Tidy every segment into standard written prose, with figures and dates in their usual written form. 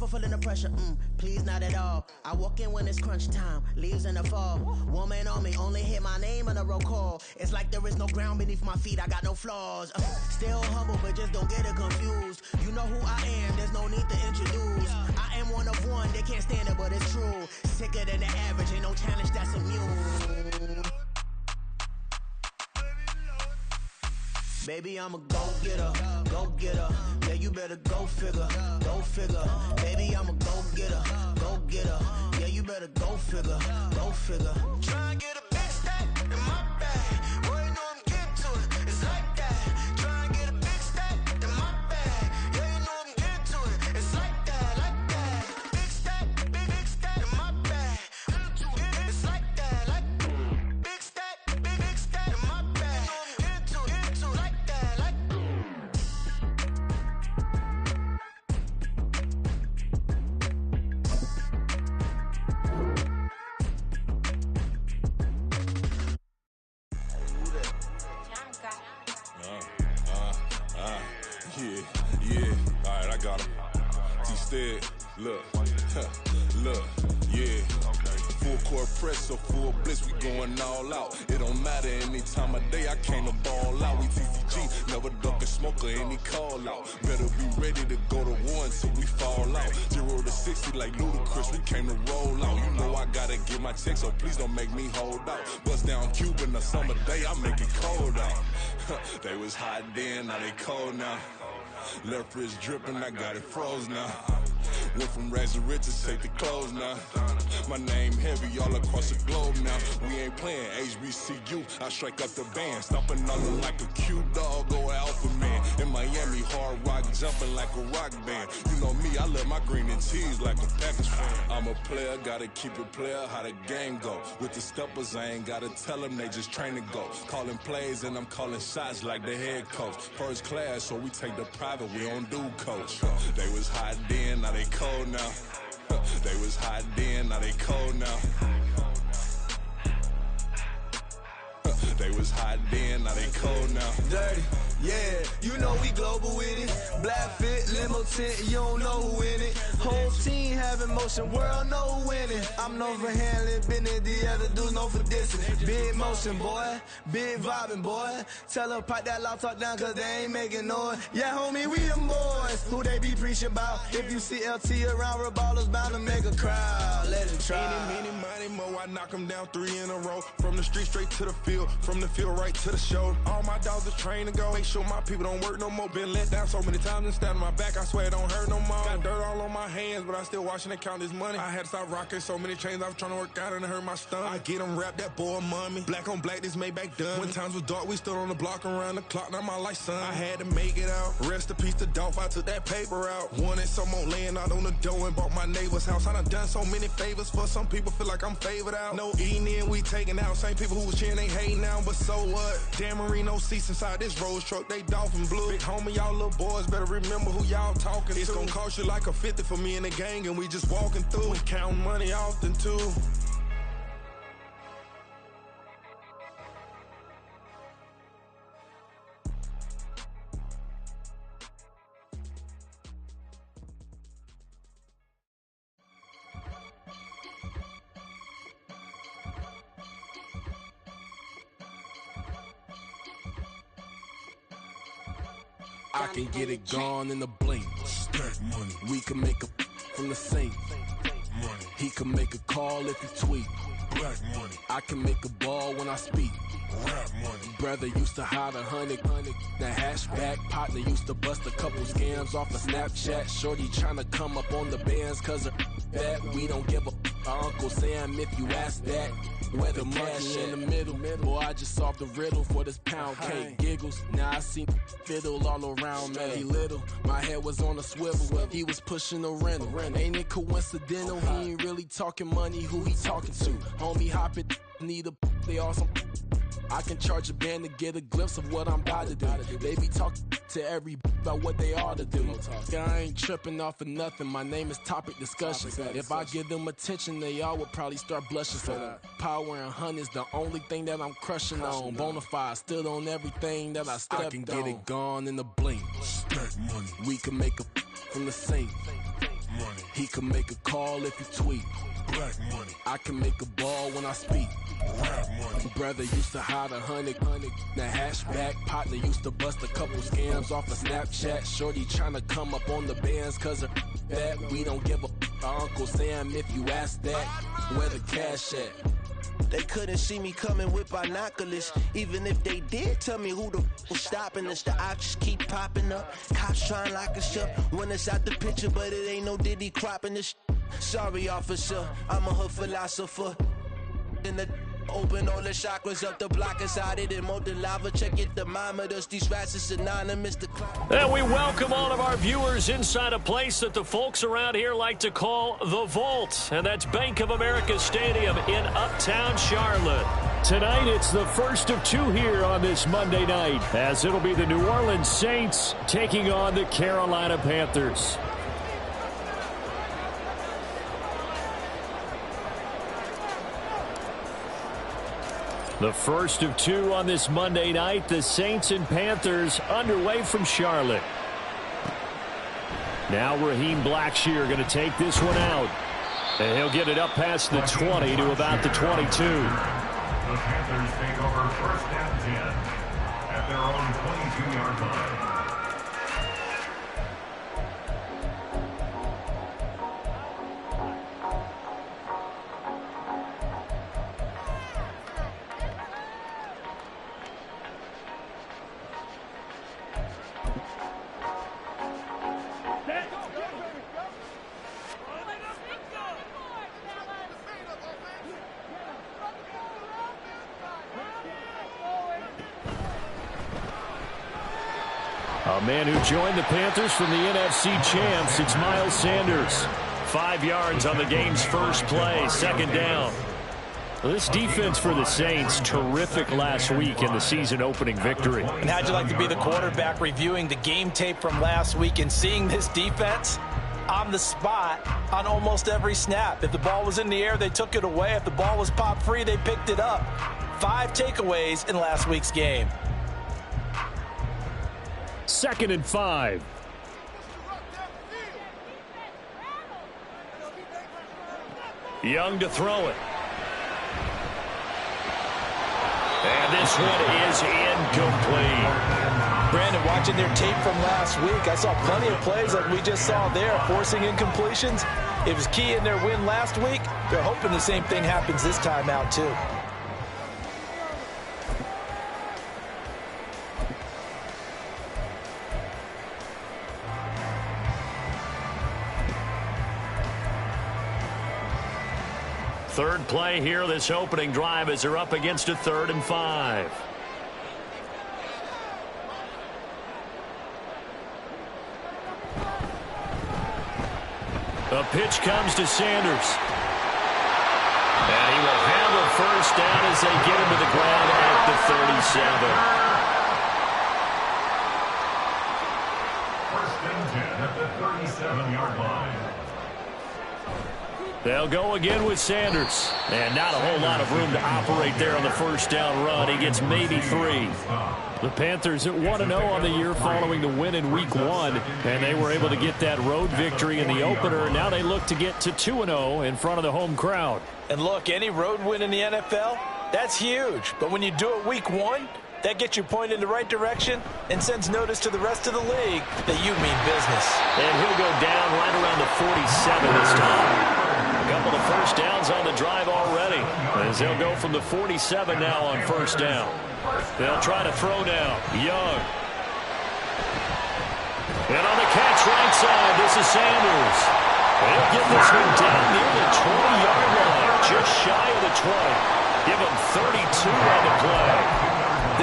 never feeling the pressure, please not at all. I walk in when it's crunch time, leaves in the fall. Woman on me, only hit my name on a roll call. It's like there is no ground beneath my feet, I got no flaws. Still humble, but just don't get it confused. You know who I am, there's no need to introduce. I am one of one, they can't stand it, but it's true. Sicker than the average, ain't no challenge that's immune. Baby, I'm a go-getter, go-getter. Yeah, you better go figure, go figure. Baby, I'm a go-getter, go-getter. Yeah, you better go figure, go figure. Try and get a big stack in my bag. Boy, you know I'm getting to it, it's like that. Try and get a big stack in my bag. Yeah, you know I'm getting to it, it's like that, like that. Big stack in my bag. It's like that, like big stack in my bag. You know I'm getting to it, like that, like. Yeah, alright, I got him. T-Stead, look, yeah. Full court press, so full bliss, we going all out. It don't matter any time of day, I came to ball out. We TCG, never duck a smoke or any call out. Better be ready to go to war until we fall out. 0 to 60 like Ludacris, we came to roll out. You know I gotta get my check, so please don't make me hold out. Bust down Cuban a summer day, I make it cold out. They was hot then, now they cold now. Left wrist dripping, I got it froze now. Went from rags to riches, take the clothes now. My name heavy all across the globe now. We ain't playing HBCU, I strike up the band. Stomping on them like a cute dog or alpha man. In Miami, hard rock jumping like a rock band. You know me, I love my green and cheese like a Packers fan. I'm a player, gotta keep it player, how the game go. With the steppers, I ain't gotta tell them, they just train to go. Calling plays and I'm calling shots like the head coach. First class, so we take the private, we don't do coach. They was hot then, now they cold now. They was hot then, now they cold now. They was hot then, now they cold now. Dirty, yeah, you know we global with it. Black fit, limo tint, you don't know who in it. Whole team having motion, world know who winning. I'm known for handling business, the other dudes known for dissing. Big motion, boy, big vibing, boy. Tell her pipe that loud talk down, cause they ain't making noise. Yeah, homie, we them boys, who they be preaching about. If you see LT around, Reballer's bound to make a crowd. Let it try. Eeny, meeny, miny, mo, I knock them down 3 in a row. From the street straight to the field, from the field right to the show. All my dogs are trained to go. Make sure my people don't work no more. Been let down so many times and stand on my back, I swear it don't hurt no more. Got dirt all on my hands, but I still watching and count this money. I had to stop rocking so many chains, I was trying to work out and it hurt my stomach. I get them wrapped, that boy mommy. Black on black, this Maybach done. When times was dark, we stood on the block around the clock, now my life son. I had to make it out. Rest in peace to Dolph, I took that paper out. Wanted some more laying out on the door and bought my neighbor's house. I done so many favors for some people, feel like I'm favored out. No eating in, we taking out. Same people who was cheering, they hating now, but so what? Dan Marino seats inside this Rolls truck, they dolphin blue. Big homie, y'all little boys better remember who y'all talking to. It's gonna cost you like a 50 for me and the gang, and we just walking through. We counting money often too. I can get it gone in a blink. Stack money. We can make a from the sink. Money. He can make a call if he tweet. Black money. I can make a ball when I speak. Rap money. Brother used to hide 100. The hashback partner used to bust a couple scams off of Snapchat. Shorty tryna come up on the bands cause of that. We don't give a Uncle Sam if you ask that. Where the money in the middle. Boy, I just solved the riddle for this pound cake. Giggles, now I see fiddle all around me. He little, my head was on a swivel. He was pushing a rental. Ain't it coincidental? He ain't really talking money, who he talking to? Homie hop it, need a they awesome. I can charge a band to get a glimpse of what I'm about to do. They be talking to every about what they ought to do. I ain't tripping off of nothing. My name is Topic Discussion. If I give them attention, they all would probably start blushing. So power and hunt is the only thing that I'm crushing on. Bonafide stood on everything that I stepped on. I can get it gone in a blink. Stack money. We can make a from the sink. money. He can make a call if you tweet. Black money. I can make a ball when I speak. Rap money. Brother used to hide 100. The hatchback partner used to bust a couple scams off of Snapchat. Shorty tryna come up on the bands cause of that. We don't give a Uncle Sam if you ask that. Where the cash at? They couldn't see me coming with binoculars. Even if they did tell me who the was stopping us, the options keep popping up. Cops trying to lock us up when it's out the picture, but it ain't no Diddy cropping this. Sorry, officer, I'm a hood philosopher. In the open all the chakras up the block inside it and molten lava. Check it, thermometers. These rats is synonymous. And we welcome all of our viewers inside a place that the folks around here like to call the Vault. And that's Bank of America Stadium in Uptown Charlotte. Tonight, it's the first of two here on this Monday night, as it'll be the New Orleans Saints taking on the Carolina Panthers. The first of two on this Monday night, the Saints and Panthers underway from Charlotte. Now Raheem Blackshear going to take this one out. And he'll get it up past the 20 to about the 22. The Panthers take over first and 10 at their own 22-yard line. A man who joined the Panthers from the NFC champs, it's Miles Sanders. 5 yards on the game's first play, second down. Well, this defense for the Saints, terrific last week in the season-opening victory. And how'd you like to be the quarterback reviewing the game tape from last week and seeing this defense on the spot on almost every snap? If the ball was in the air, they took it away. If the ball was popped free, they picked it up. 5 takeaways in last week's game. 2nd and 5. Young to throw it. And this one is incomplete. Brandon, watching their tape from last week, I saw plenty of plays like we just saw there, forcing incompletions. It was key in their win last week. They're hoping the same thing happens this time out, too. Third play here, this opening drive, as they're up against a 3rd and 5. A pitch comes to Sanders. And he will have a first down as they get him to the ground at the 37. First and 10 at the 37-yard line. They'll go again with Sanders. And not a whole lot of room to operate there on the first down run. He gets maybe 3. The Panthers at 1-0 on the year following the win in Week 1. And they were able to get that road victory in the opener. And now they look to get to 2-0 in front of the home crowd. And look, any road win in the NFL, that's huge. But when you do it Week 1, that gets you pointed in the right direction and sends notice to the rest of the league that you mean business. And he'll go down right around the 47 this time. A couple of first downs on the drive already, as they'll go from the 47 now on first down. They'll try to throw now. Young. And on the catch right side, this is Sanders. They'll get this one down near the 20-yard line, just shy of the 20. Give them 32 on the play.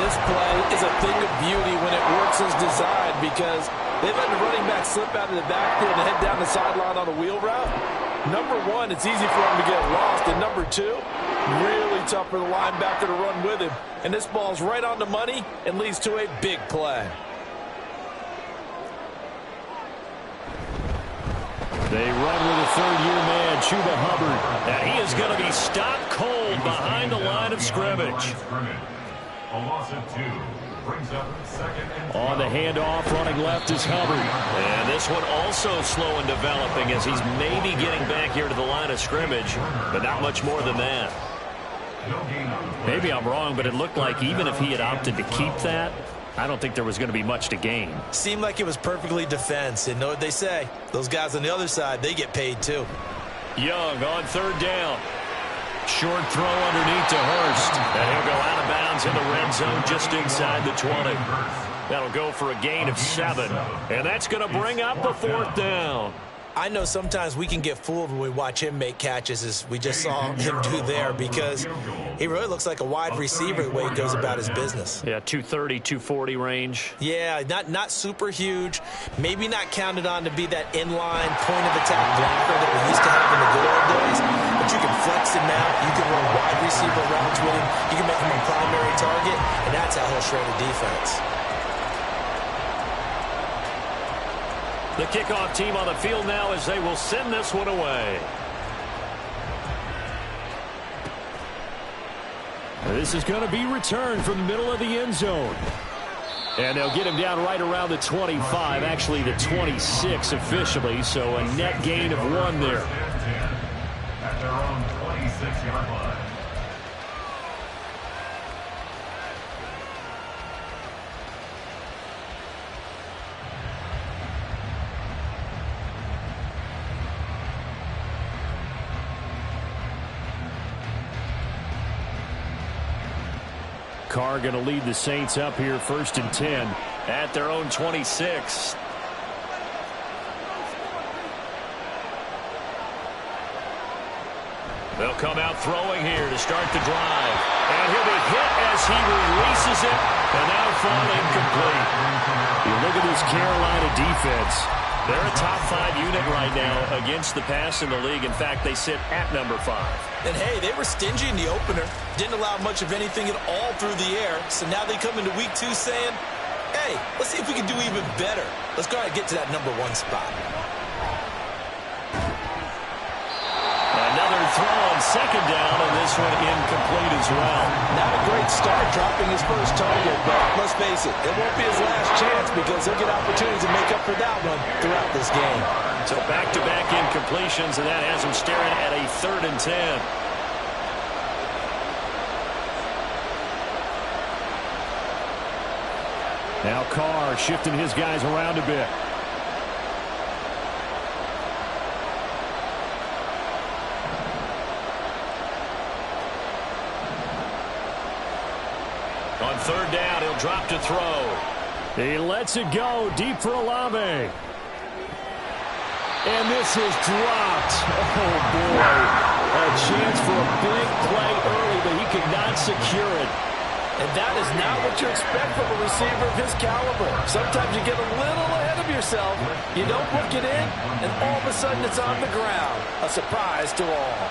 This play is a thing of beauty when it works as designed, because they let the running back slip out of the backfield and head down the sideline on a wheel route. Number one, it's easy for him to get lost. And number two, really tough for the linebacker to run with him. And this ball's right on the money and leads to a big play. They run with a third-year man, Chuba Hubbard. And he is going to be stopped cold behind the line of scrimmage. A loss of 2. brings up 2nd and 12. On the handoff, running left is Hubbard. And this one also slow in developing as he's maybe getting back here to the line of scrimmage, but not much more than that. Maybe I'm wrong, but it looked like even if he had opted to keep that, I don't think there was going to be much to gain. Seemed like it was perfectly defense. And know what they say? Those guys on the other side, they get paid too. Young on 3rd down. Short throw underneath to Hurst. And he'll go out of bounds in the red zone just inside the 20. That'll go for a gain of 7. And that's going to bring up a 4th down. I know sometimes we can get fooled when we watch him make catches, as we just saw him do there, because he really looks like a wide receiver the way he goes about his business. Yeah, 230, 240 range. Yeah, not super huge. Maybe not counted on to be that inline point-of-attack blocker that we used to have in the good old days. But you can flex him out. You can run wide receiver routes with him. You can make him a primary target, and that's how he'll shred a defense. The kickoff team on the field now as they will send this one away. This is going to be returned from the middle of the end zone. And they'll get him down right around the 25, actually the 26 officially, so a net gain of 1 there. At their own 26-yard line. Carr going to lead the Saints up here 1st and 10 at their own 26. They'll come out throwing here to start the drive. And he'll be hit as he releases it. And that'll fall incomplete. You look at this Carolina defense. They're a top 5 unit right now against the pass in the league. In fact, they sit at number 5. And hey, they were stingy in the opener. Didn't allow much of anything at all through the air. So now they come into week 2 saying, hey, let's see if we can do even better. Let's go ahead and get to that number 1 spot. Another throw on 2nd down, and this one incomplete as well. Not a great start dropping his first target, but let's face it, it won't be his last chance because he'll get opportunities to make up for that one throughout this game. So back-to-back incompletions, and that has him staring at a 3rd and 10. Now Carr shifting his guys around a bit. On 3rd down, he'll drop to throw. He lets it go deep for Olave. And this is dropped. Oh, boy. A chance for a big play early, but he could not secure it. And that is not what you expect from a receiver of his caliber. Sometimes you get a little ahead of yourself. You don't book it in, and all of a sudden it's on the ground. A surprise to all.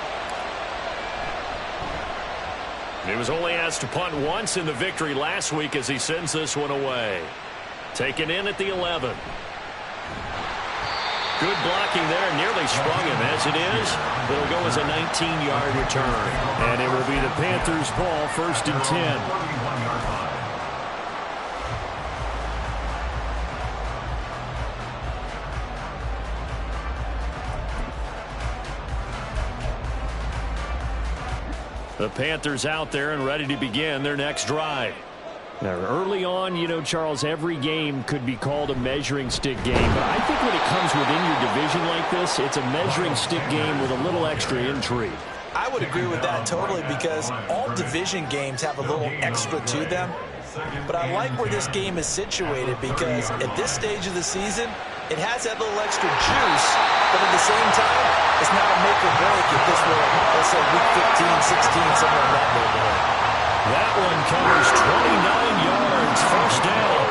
He was only asked to punt once in the victory last week as he sends this one away. Taken in at the 11. Good blocking there, nearly sprung him. As it is, it'll go as a 19-yard return. And it will be the Panthers' ball, 1st and 10. The Panthers out there and ready to begin their next drive. Now, early on, you know, Charles, every game could be called a measuring stick game. But I think when it comes within your division like this, it's a measuring stick game with a little extra intrigue. I would agree with that totally because all division games have a little extra to them. But I like where this game is situated because at this stage of the season, it has that little extra juice, but at the same time, it's not a make or break if this were, let's say, week 15, 16, somewhere in that neighborhood. That one covers 29 yards, 1st down.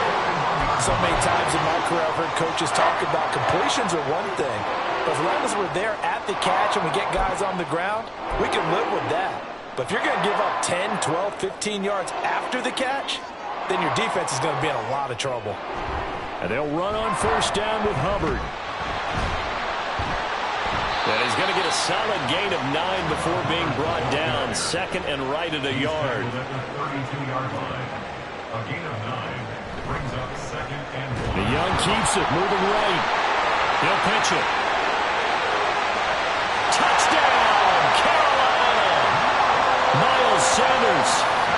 So many times in my career, I've heard coaches talk about completions are one thing, but as long as we're there at the catch and we get guys on the ground, we can live with that. But if you're going to give up 10, 12, 15 yards after the catch, then your defense is going to be in a lot of trouble. And they'll run on 1st down with Hubbard. And he's going to get a solid gain of 9 before being brought down. 2nd and right at a yard. A gain of 9 brings up 2nd and 1. Young keeps it, moving right. He'll pitch it. Touchdown, Carolina! Miles Sanders,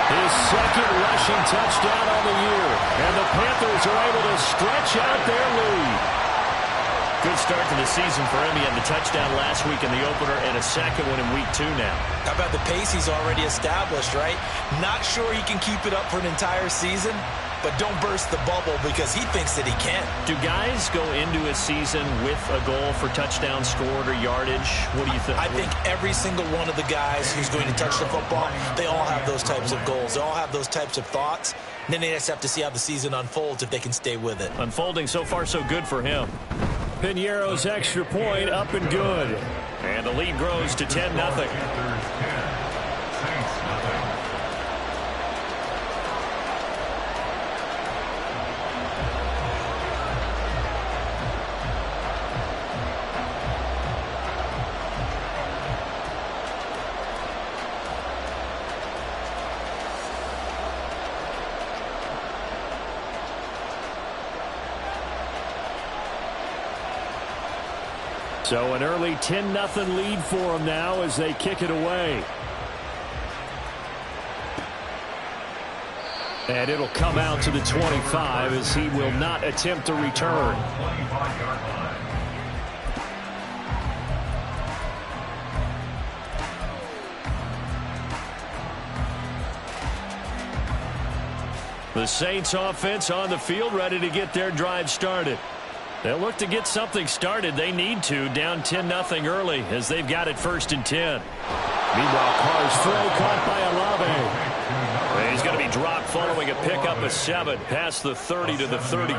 his 2nd rushing touchdown on the year. And the Panthers are able to stretch out their lead. Good start to the season for him. He had the touchdown last week in the opener and a 2nd one in week 2 now. How about the pace he's already established, right? Not sure he can keep it up for an entire season, but don't burst the bubble because he thinks that he can. Do guys go into a season with a goal for touchdown scored or yardage? What do you think? I think every single one of the guys who's going to touch the football, they all have those types of goals. They all have those types of thoughts. And then they just have to see how the season unfolds if they can stay with it. Unfolding so far so good for him. Piñeiro's extra point up and good. And the lead grows to 10-0. Panthers 10, Saints nothing. So an early 10-0 lead for them now as they kick it away. And it'll come out to the 25 as he will not attempt a return. 25-yard line. The Saints offense on the field ready to get their drive started. They'll look to get something started. They need to, down 10-0 early as they've got it 1st and 10. Meanwhile, Carr's throw caught by Olave. He's going to be dropped following a pickup of 7 past the 30 to the 32.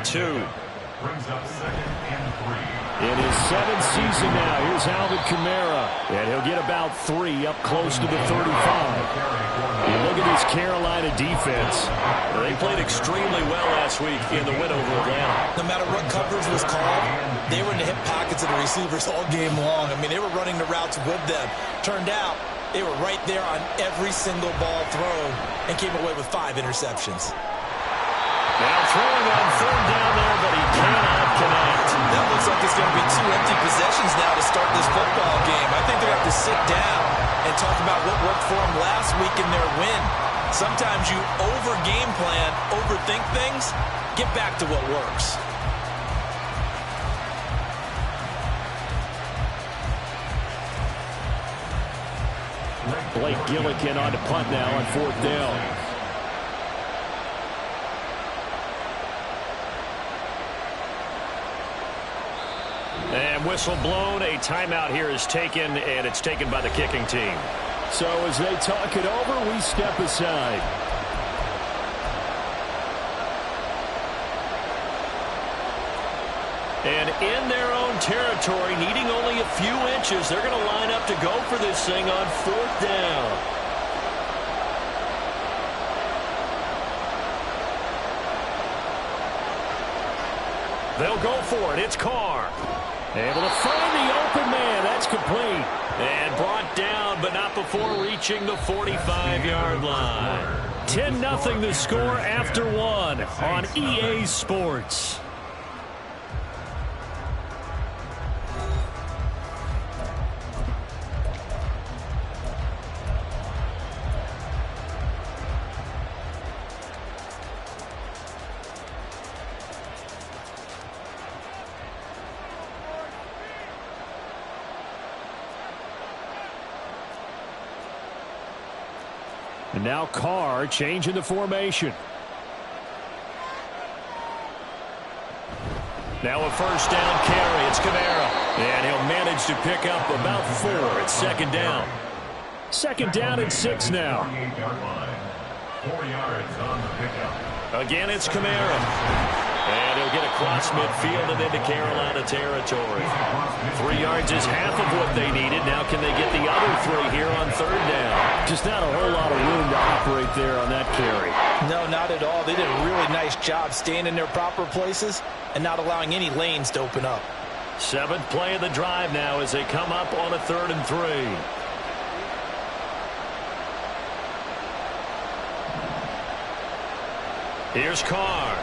Brings up 2nd and 3. In his 7th season now, here's Alvin Kamara. And he'll get about 3 up close to the 35. You look at this Carolina defense. They played extremely well last week in the win over Atlanta. No matter what coverage was called, they were in the hip pockets of the receivers all game long. I mean, they were running the routes with them. Turned out, they were right there on every single ball thrown and came away with 5 interceptions. Now throwing on 3rd down there, but he cannot connect. That looks like it's going to be 2 empty possessions now to start this football game. I think they're going to have to sit down and talk about what worked for them last week in their win. Sometimes you over-game plan, overthink things, get back to what works. Blake Gillikin on to punt now on 4th down. And whistle blown. A timeout here is taken, and it's taken by the kicking team. So as they talk it over, we step aside. And in their own territory, needing only a few inches, they're going to line up to go for this thing on 4th down. They'll go for it. It's Carr. Able to find the open man. That's complete. And brought down, but not before reaching the 45-yard line. 10-0 the score after 1 on EA Sports. And now Carr changing the formation. Now a 1st down carry. It's Kamara. And he'll manage to pick up about 4. It's 2nd down. 2nd down and 6 now. 48-yard line. 4 yards on the pickup. Again, it's Kamara. And he'll get across midfield and into Carolina territory. 3 yards is half of what they needed. Now can they get the other 3 here on 3rd down? Just not a whole lot of room to operate there on that carry. No, not at all. They did a really nice job staying in their proper places and not allowing any lanes to open up. 7th play of the drive now as they come up on a 3rd and 3. Here's Carr.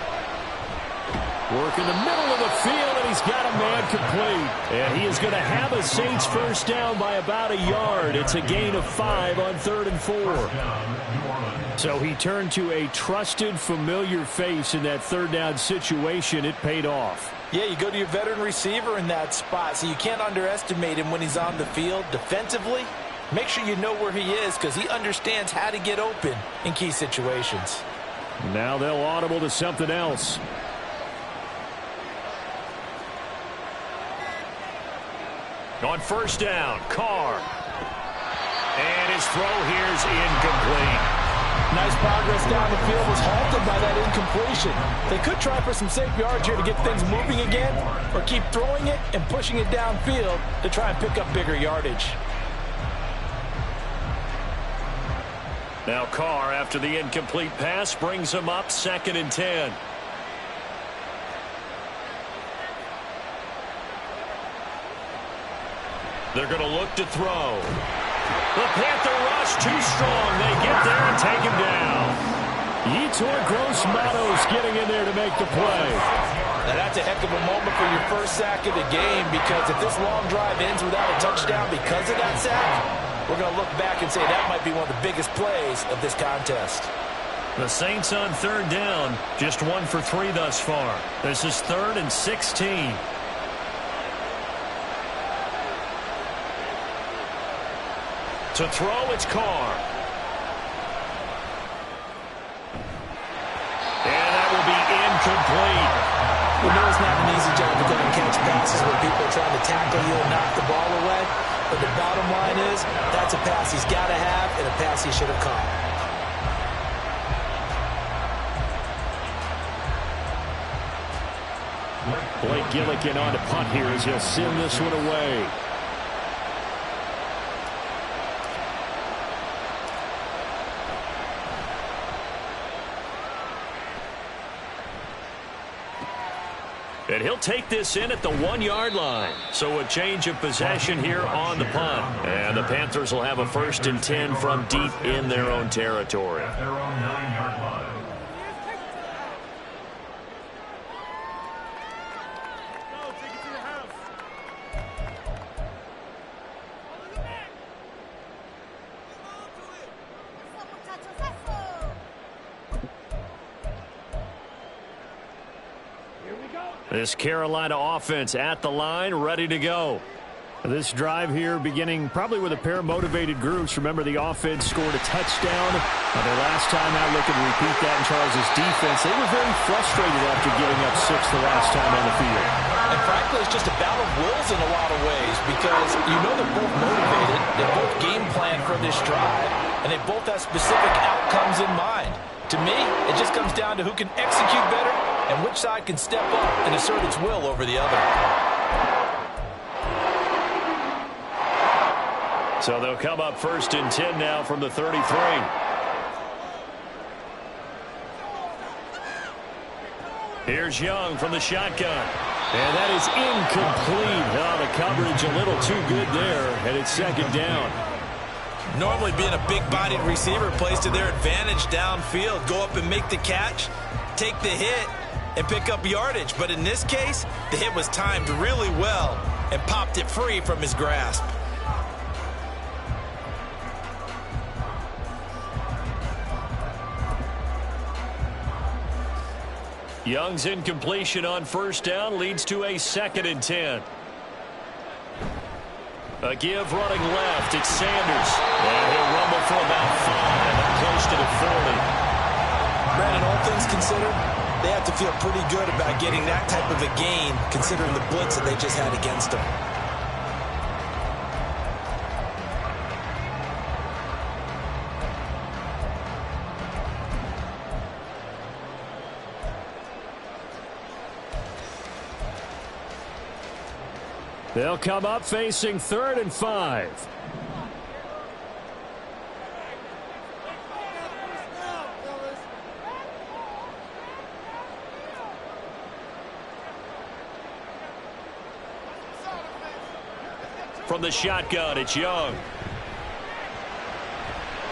Work in the middle of the field, and he's got a man complete. And he is going to have a Saints first down by about a yard. It's a gain of 5 on 3rd and 4. So he turned to a trusted, familiar face in that 3rd down situation. It paid off. Yeah, you go to your veteran receiver in that spot, so you can't underestimate him when he's on the field defensively. Make sure you know where he is because he understands how to get open in key situations. Now they'll audible to something else. On first down, Carr. And his throw here's incomplete. Nice progress down the field, was halted by that incompletion. They could try for some safe yards here to get things moving again, or keep throwing it and pushing it downfield to try and pick up bigger yardage. Now Carr, after the incomplete pass, brings him up 2nd and 10. They're going to look to throw. The Panther rush too strong. They get there and take him down. Yetur Gross-Matos getting in there to make the play. Now that's a heck of a moment for your first sack of the game, because if this long drive ends without a touchdown because of that sack, we're going to look back and say that might be one of the biggest plays of this contest. The Saints on 3rd down, just 1 for 3 thus far. This is 3rd and 16. To throw, it's Carr. And that will be incomplete. We know it's not an easy job to go and catch passes when people are trying to tackle you and knock the ball away. But the bottom line is, that's a pass he's got to have and a pass he should have caught. Blake Gillikin on to punt here as he'll send this one away. And he'll take this in at the 1-yard line. So a change of possession here on the punt. And the Panthers will have a 1st and 10 from deep in their own territory. At their own 9-yard line. This Carolina offense at the line, ready to go. This drive here beginning probably with a pair of motivated groups. Remember, the offense scored a touchdown. Their last time out, looking to repeat that in Charles' defense. They were very frustrated after giving up 6 the last time on the field. And frankly, it's just a battle of wills in a lot of ways, because you know they're both motivated. They both game plan for this drive, and they both have specific outcomes in mind. To me, it just comes down to who can execute better and which side can step up and assert its will over the other. So they'll come up 1st and 10 now from the 33. Here's Young from the shotgun. And that is incomplete. Oh, the coverage a little too good there, and it's 2nd down. Normally being a big-bodied receiver plays to their advantage downfield. Go up and make the catch, take the hit, and pick up yardage. But in this case, the hit was timed really well and popped it free from his grasp. Young's incompletion on 1st down leads to a 2nd and 10. A give running left. It's Sanders. And he'll rumble for about 5 and close to the 40. Brandon, all things considered, they have to feel pretty good about getting that type of a gain, considering the blitz that they just had against them. They'll come up facing 3rd and 5. From the shotgun, it's Young.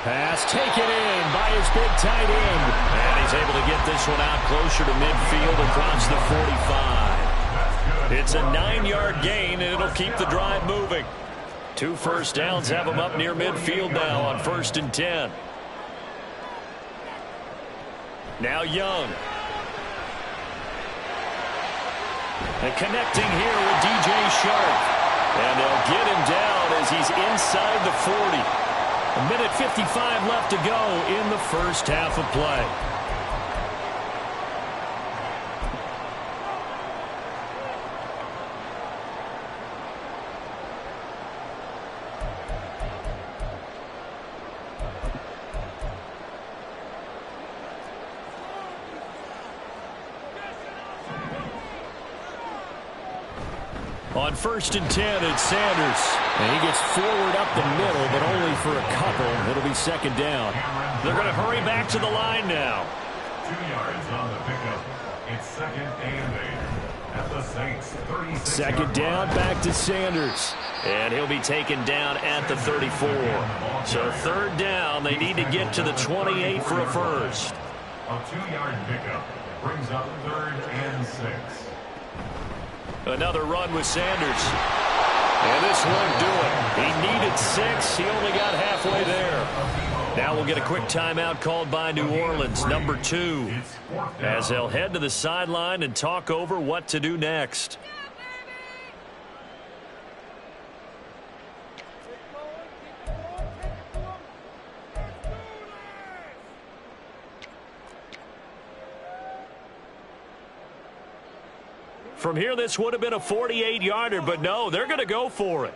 Pass taken in by his big tight end. And he is able to get this one out closer to midfield across the 45. It's a 9-yard gain, and it'll keep the drive moving. 2 first downs have them up near midfield now on 1st and 10. Now Young. And connecting here with DJ Sharp. And they'll get him down as he's inside the 40. 1:55 left to go in the first half of play. On 1st and 10, it's Sanders. And he gets forward up the middle, but only for a couple. It'll be 2nd down. They're going to hurry back to the line now. 2 yards on the pickup. It's 2nd and 8 at the Saints' 36. 2nd down, back to Sanders. And he'll be taken down at the 34. So 3rd down, they need to get to the 28 for a first. A 2-yard pickup brings up 3rd and 6. Another run with Sanders. And this won't do it. He needed 6. He only got halfway there. Now we'll get a quick timeout called by New Orleans, number 2, as they'll head to the sideline and talk over what to do next. From here, this would have been a 48-yarder, but no, they're going to go for it.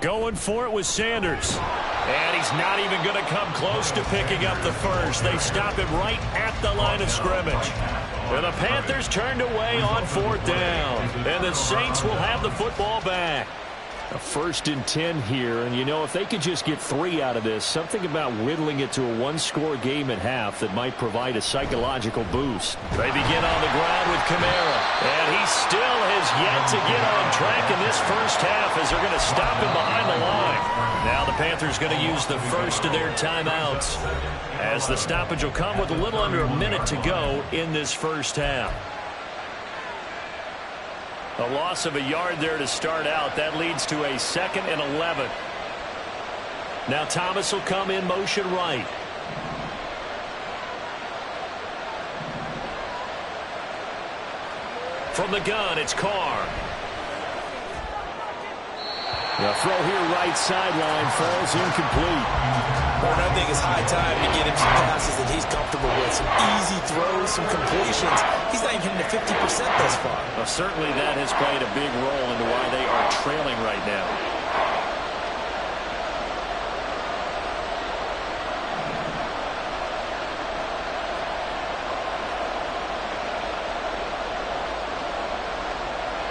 Going for it with Sanders. And he's not even going to come close to picking up the first. They stop him right at the line of scrimmage. And the Panthers turned away on 4th down. And the Saints will have the football back. A 1st and 10 here, and you know, if they could just get 3 out of this, something about whittling it to a 1-score game at half that might provide a psychological boost. They begin on the ground with Kamara, and he still has yet to get on track in this first half as they're going to stop him behind the line. Now the Panthers going to use the first of their timeouts, as the stoppage will come with a little under a minute to go in this first half. A loss of a yard there to start out. That leads to a 2nd and 11. Now Thomas will come in motion right. From the gun, it's Carr. The throw here right sideline falls incomplete. Well, I think it's high time to get him some passes that he's comfortable with. Some easy throws, some completions. He's not even hitting the 50% thus far. Well, certainly that has played a big role into why they are trailing right now.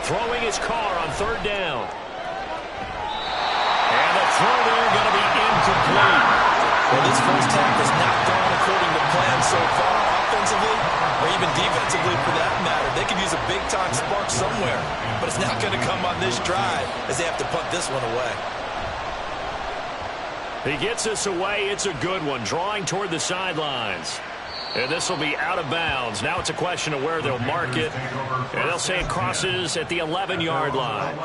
Throwing his Carr on 3rd down. And the throw there going to be incomplete. Well, this first half has not gone according to plan so far, offensively or even defensively for that matter. They could use a big-time spark somewhere, but it's not going to come on this drive as they have to punt this one away. He gets this away. It's a good one, drawing toward the sidelines. And this will be out of bounds. Now it's a question of where they'll mark it. And they'll say it crosses at the 11-yard line.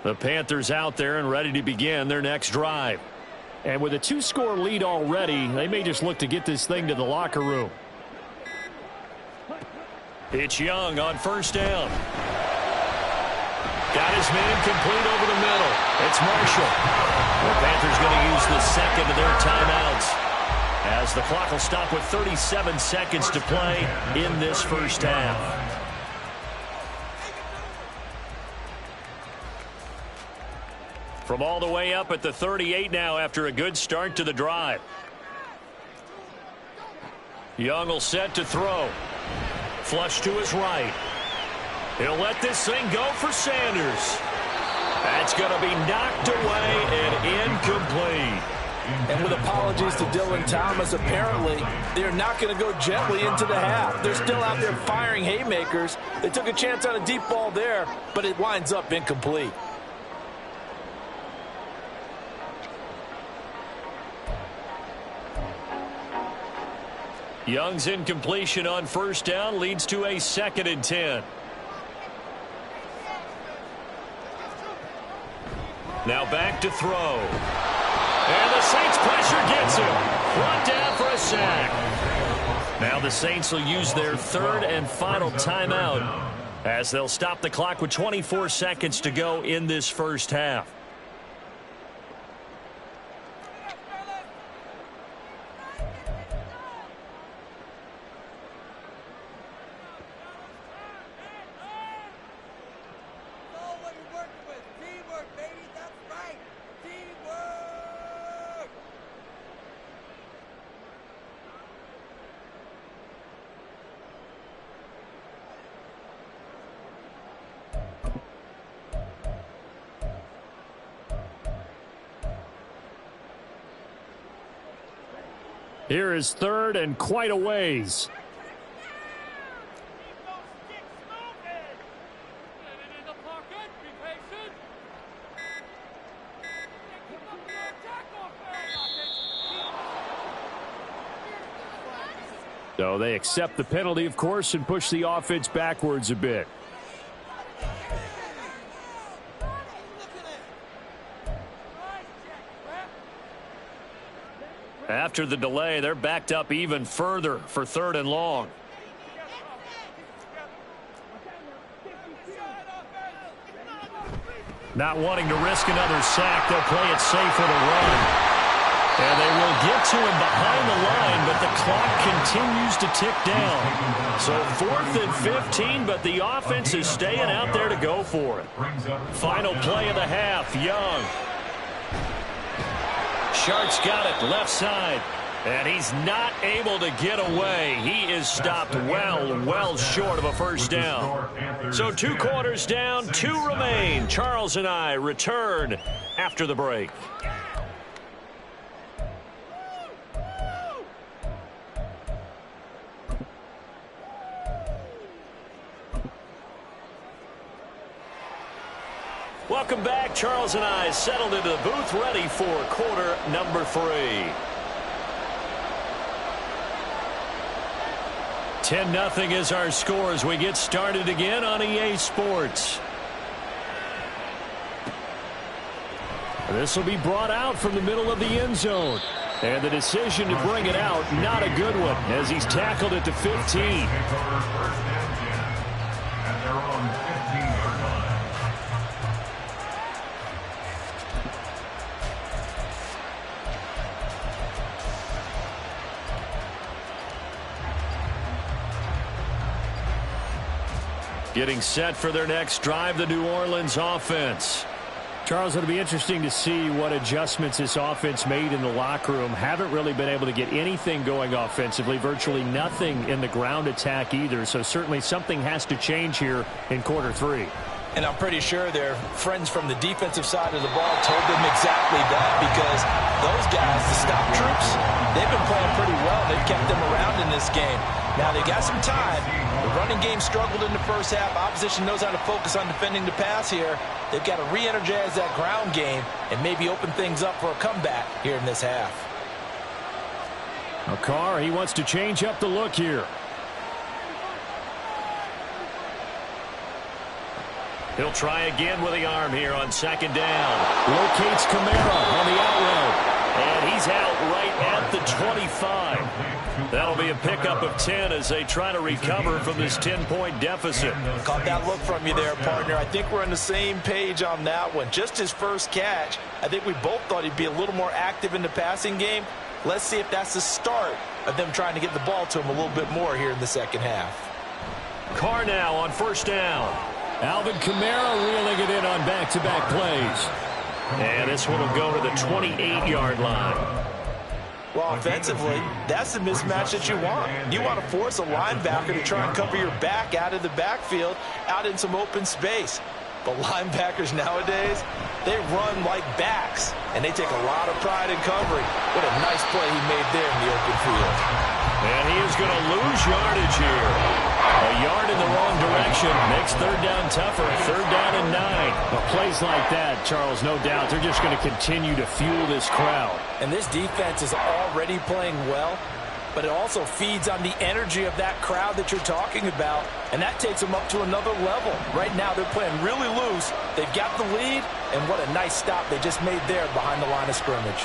The Panthers out there and ready to begin their next drive. And with a 2-score lead already, they may just look to get this thing to the locker room. It's Young on 1st down. Got his man complete over the middle. It's Marshall. The Panthers going to use the 2nd of their timeouts, as the clock will stop with 37 seconds to play in this first half. From all the way up at the 38 now after a good start to the drive. Young will set to throw. Flush to his right. He'll let this thing go for Sanders. That's going to be knocked away and incomplete. And with apologies to Dylan Thomas, apparently they're not going to go gently into the half. They're still out there firing haymakers. They took a chance on a deep ball there, but it winds up incomplete. Young's incompletion on first down leads to a 2nd and 10. Now back to throw. And the Saints pressure gets him. Brought down for a sack. Now the Saints will use their 3rd and final timeout as they'll stop the clock with 24 seconds to go in this first half. Here is 3rd and quite a ways. So they accept the penalty, of course, and push the offense backwards a bit. After the delay, they're backed up even further for 3rd and long. Not wanting to risk another sack, they'll play it safe with a run. And they will get to him behind the line, but the clock continues to tick down. So 4th and 15, but the offense is staying out there to go for it. Final play of the half, Young. Shark's got it left side, and he's not able to get away. He is stopped well short of a first down. So 2 quarters down, 2 remain. Charles and I return after the break. Welcome back. Charles and I settled into the booth, ready for quarter number 3. 10-0 is our score as we get started again on EA Sports. This will be brought out from the middle of the end zone. And the decision to bring it out, not a good one, as he's tackled at the 15. And they're on 15-yard line. Getting set for their next drive, the New Orleans offense. Charles, it'll be interesting to see what adjustments this offense made in the locker room. Haven't really been able to get anything going offensively, virtually nothing in the ground attack either. So certainly something has to change here in quarter 3. And I'm pretty sure their friends from the defensive side of the ball told them exactly that, because those guys, the stop troops, they've been playing pretty well. They've kept them around in this game. Now they got some time. The running game struggled in the first half. Opposition knows how to focus on defending the pass here. They've got to re-energize that ground game and maybe open things up for a comeback here in this half. Carr, he wants to change up the look here. He'll try again with the arm here on 2nd down. Locates Kamara on the out route. And he's out right at the 25. That'll be a pickup of 10 as they try to recover from this 10-point deficit. Caught that look from you there, partner. I think we're on the same page on that one. Just his first catch. I think we both thought he'd be a little more active in the passing game. Let's see if that's the start of them trying to get the ball to him a little bit more here in the second half. Carr now on 1st down. Alvin Kamara reeling it in on back-to-back plays. And this one will go to the 28-yard line. Well, offensively, that's the mismatch that you want. You want to force a linebacker to try and cover your back out of the backfield, out in some open space. But linebackers nowadays, they run like backs, and they take a lot of pride in covering. What a nice play he made there in the open field. And he is going to lose yardage here. A yard in the wrong direction makes third down tougher. Third down and 9. But plays like that, Charles, no doubt, they're just going to continue to fuel this crowd. And this defense is already playing well, but it also feeds on the energy of that crowd that you're talking about, and that takes them up to another level. Right now, they're playing really loose. They've got the lead, and what a nice stop they just made there behind the line of scrimmage.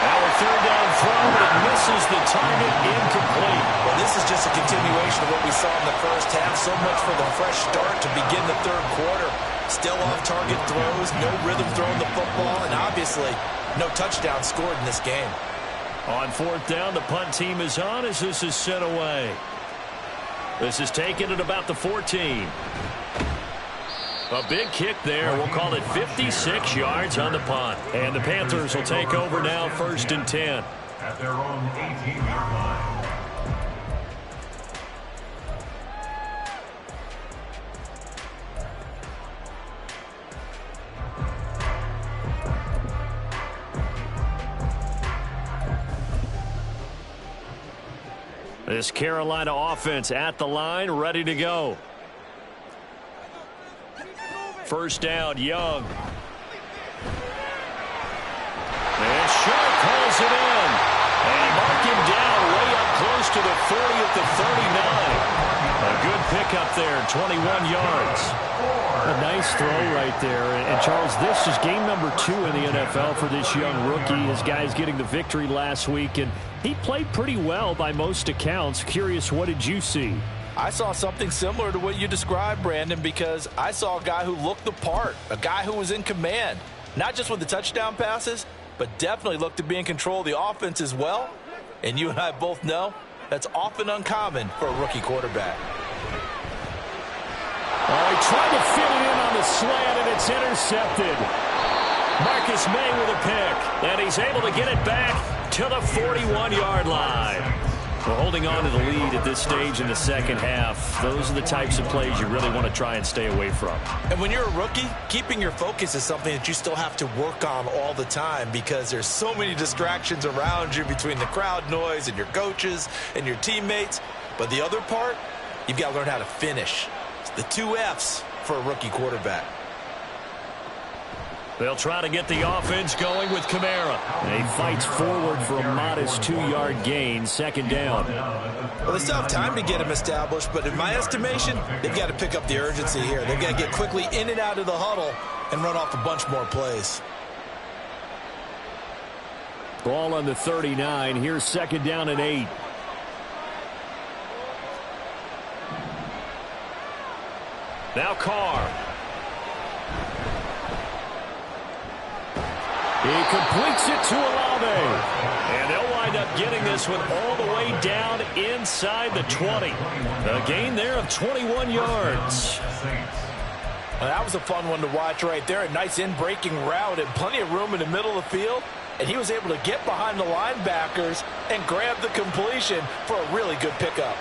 Now a third down throw, but it misses the target, incomplete. Well, this is just a continuation of what we saw in the first half. So much for the fresh start to begin the third quarter. Still off-target throws, no rhythm throwing the football, and obviously no touchdown scored in this game. On fourth down, the punt team is on as this is sent away. This is taken at about the 14. A big kick there. We'll call it 56 yards on the punt. And the Panthers will take over now, 1st and 10. At their own 18-yard line. This Carolina offense at the line, ready to go. First down, Young. And Sharp pulls it in. And mark him down way up close to the 40 at the 39. A good pickup there, 21 yards. A nice throw right there. And Charles, this is game number 2 in the NFL for this young rookie. His guys getting the victory last week, and he played pretty well by most accounts. Curious, what did you see? I saw something similar to what you described, Brandon, because I saw a guy who looked the part, a guy who was in command, not just with the touchdown passes, but definitely looked to be in control of the offense as well. And you and I both know that's often uncommon for a rookie quarterback. Oh, he tried to fit it in on the slant, and it's intercepted. Marcus May with a pick, and he's able to get it back to the 41-yard line. We're holding on to the lead at this stage in the second half. Those are the types of plays you really want to try and stay away from. And when you're a rookie, keeping your focus is something that you still have to work on all the time because there's so many distractions around you between the crowd noise and your coaches and your teammates. But the other part, you've got to learn how to finish. It's the 2 F's for a rookie quarterback. They'll try to get the offense going with Kamara. And he fights forward for a modest 2-yard gain, 2nd down. Well, they still have time to get him established, but in my estimation, they've got to pick up the urgency here. They've got to get quickly in and out of the huddle and run off a bunch more plays. Ball on the 39. Here's 2nd down and 8. Now Carr. He completes it to Olave. And they'll wind up getting this one all the way down inside the 20. A gain there of 21 yards. Well, that was a fun one to watch right there. A nice in-breaking route and plenty of room in the middle of the field. And he was able to get behind the linebackers and grab the completion for a really good pickup.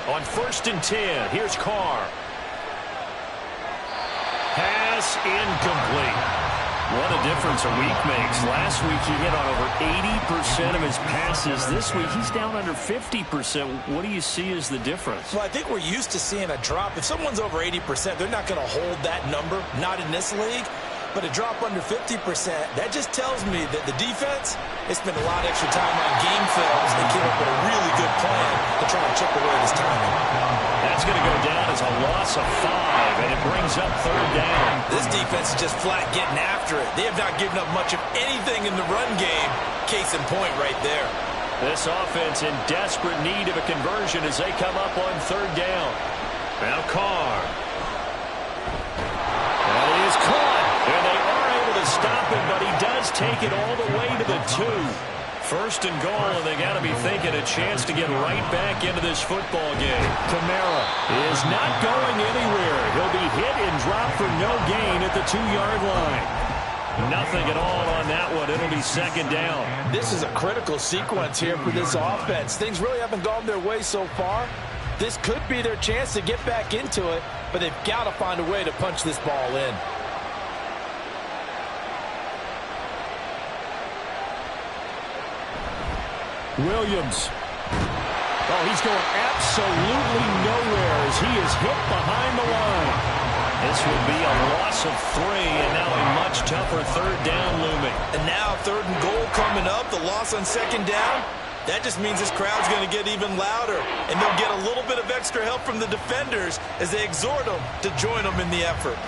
On 1st and 10, here's Carr. Pass incomplete. What a difference a week makes. Last week he hit on over 80% of his passes. This week he's down under 50%. What do you see as the difference? Well, I think we're used to seeing a drop. If someone's over 80%, they're not going to hold that number, not in this league. But a drop under 50%, that just tells me that the defense, they spent a lot of extra time on game films and came up with a really good plan to try and chip away this timing. That's going to go down as a loss of 5, and it brings up 3rd down. This defense is just flat getting after it. They have not given up much of anything in the run game. Case in point right there. This offense in desperate need of a conversion as they come up on 3rd down. Now Carr. And he is caught. And they are able to stop him, but he does take it all the way to the 2. First and goal, and they got to be thinking a chance to get right back into this football game. Kamara is not going anywhere. He'll be hit and dropped for no gain at the 2-yard line. Nothing at all on that one. It'll be second down. This is a critical sequence here for this offense. Things really haven't gone their way so far. This could be their chance to get back into it, but they've got to find a way to punch this ball in. Williams. Oh, he's going absolutely nowhere as he is hit behind the line. This will be a loss of 3, and now a much tougher third down looming. And now third and goal coming up, the loss on second down. That just means this crowd's going to get even louder, and they'll get a little bit of extra help from the defenders as they exhort them to join them in the effort.